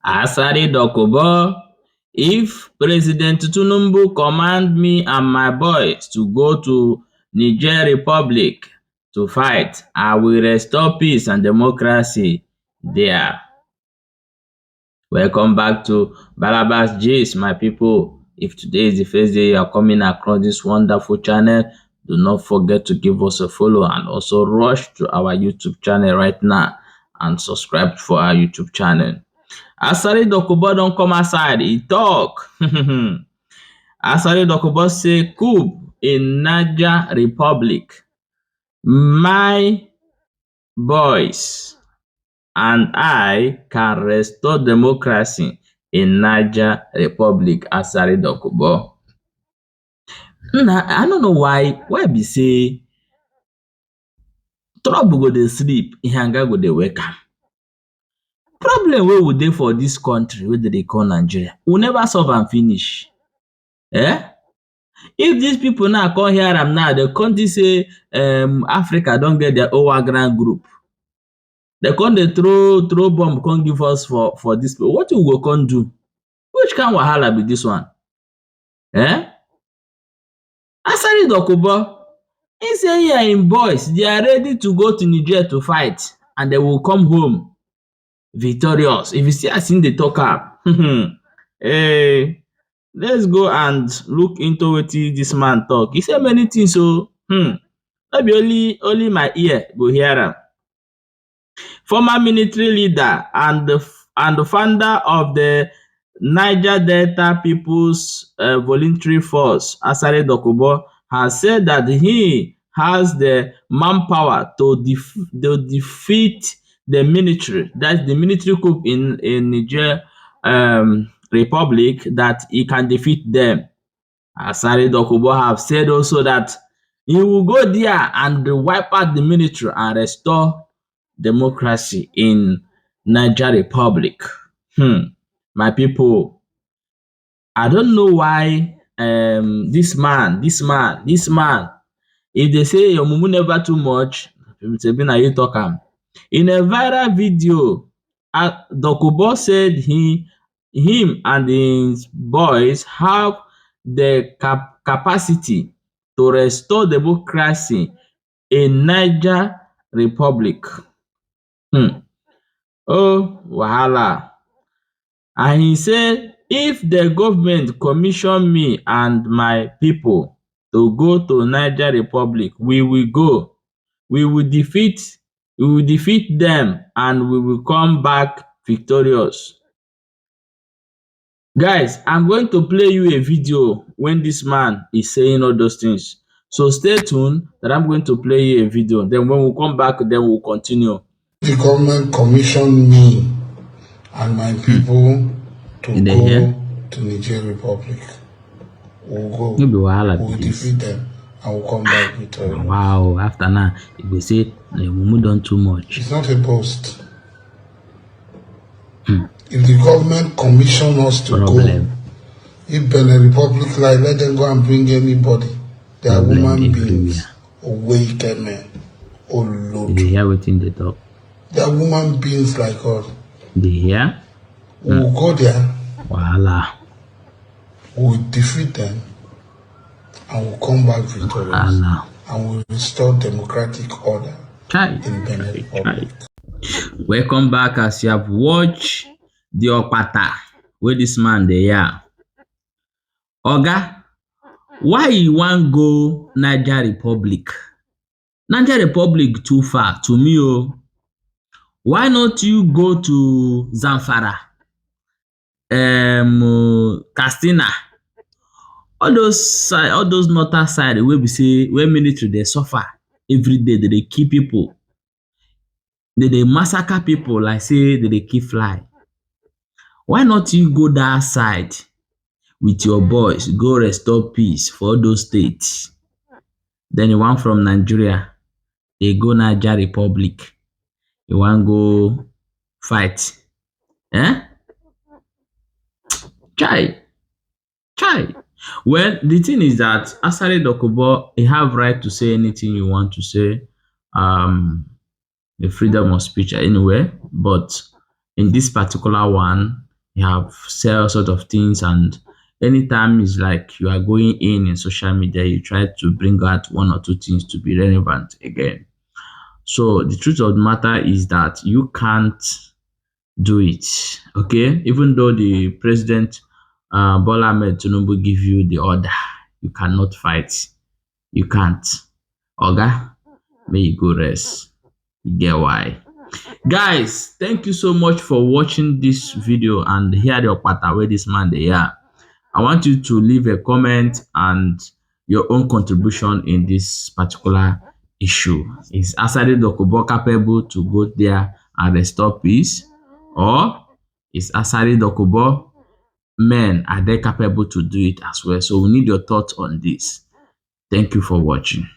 Asari Dokubo, if President Tinubu command me and my boys to go to Niger Republic to fight, I will restore peace and democracy there. Welcome back to Barabas Gist, my people. If today is the first day you are coming across this wonderful channel, do not forget to give us a follow and also rush to our YouTube channel right now and subscribe for our YouTube channel. Asari Dokubo don come outside, he talk. Asari Dokubo say coup in Niger Republic. My boys and I can restore democracy in Niger Republic. Asari Dokubo. I don't know why be say trouble go dey sleep, ihanga go dey wake am. Problem wey we dey for dis country wey dem dey call Nigeria, we never solve am finish. If dis people now come hear am now, dem come think say Africa don get their own Wagram group. Dem come dey throw bomb come give us for dis place. Wetin we go come do? Which kind wahala be dis one? Asari Dokubo, he say he and him boys they are ready to go to Niger to fight and they will come home victorious. If you see as him dey talk am, let's go and look into wetin dis man talk. He say many things o, no be only my ear go hear am. Former military leader and the founder of the Niger Delta People's Voluntary Force, Asari Dokubo, has said that he has the manpower to defeat the military. That's the military coup in Niger Republic, that he can defeat them. Asari Dokubo have said also that he will go there and wipe out the military and restore democracy in Niger Republic. My people, I don't know why this man, if they say your mumu never too much, na you talk am. In a viral video, Dokubo said him and his boys have the capacity to restore democracy in Niger Republic. Oh, wahala. And he said, if the government commission me and my people to go to Niger Republic, we will go. We will defeat them and we will come back victorious. Guys, I'm going to play you a video when this man is saying all those things. So stay tuned that I'm going to play you a video. Then when we come back, then we'll continue. The government commissioned me and my people to go to Niger Republic. We'll go. We'll defeat them and we'll come back victorious. Wow, after now, if we say we move on too much. It's not a boast. If the government commission us to go, if Benin Republic like, let them go and bring anybody. They are human beings, wicked men, load. They hear wetin they talk. They are human beings like us. They hear? We'll go there. Voila. We'll defeat them and we'll come back victorious. Voila. And we'll restore democratic order in Benin Republic. Welcome back. As you have watched the Okpata where this man dey hear. Oga, why you wan go Niger Republic? Niger Republic too far to me o. Why not you go to Zamfara, Katsina, all those northern side wey be say where military dey suffer every day, they kill people, they massacre people like say they kill fly. Why not you go that side with your boys, go restore peace for all those states? Then you want from Nigeria, they go Niger Republic, you want go fight. Chai. Well, the thing is that Asari Dokubo, you have right to say anything you want to say. The freedom of speech anyway, but in this particular one, You have sell sort of things, and anytime it's like you are going in social media, you try to bring out one or two things to be relevant again. So the truth of the matter is that you can't do it. Okay, even though the president Bola Ahmed Tinubu give you the order, you cannot fight. You can't. Oga, may you go rest. You get why. Guys, thank you so much for watching this video and hear the opata where this man they are. I want you to leave a comment and your own contribution in this particular issue. Is Asari Dokubo capable to go there and restore peace? Or is Asari Dokubo men, are they capable to do it as well? So we need your thoughts on this. Thank you for watching.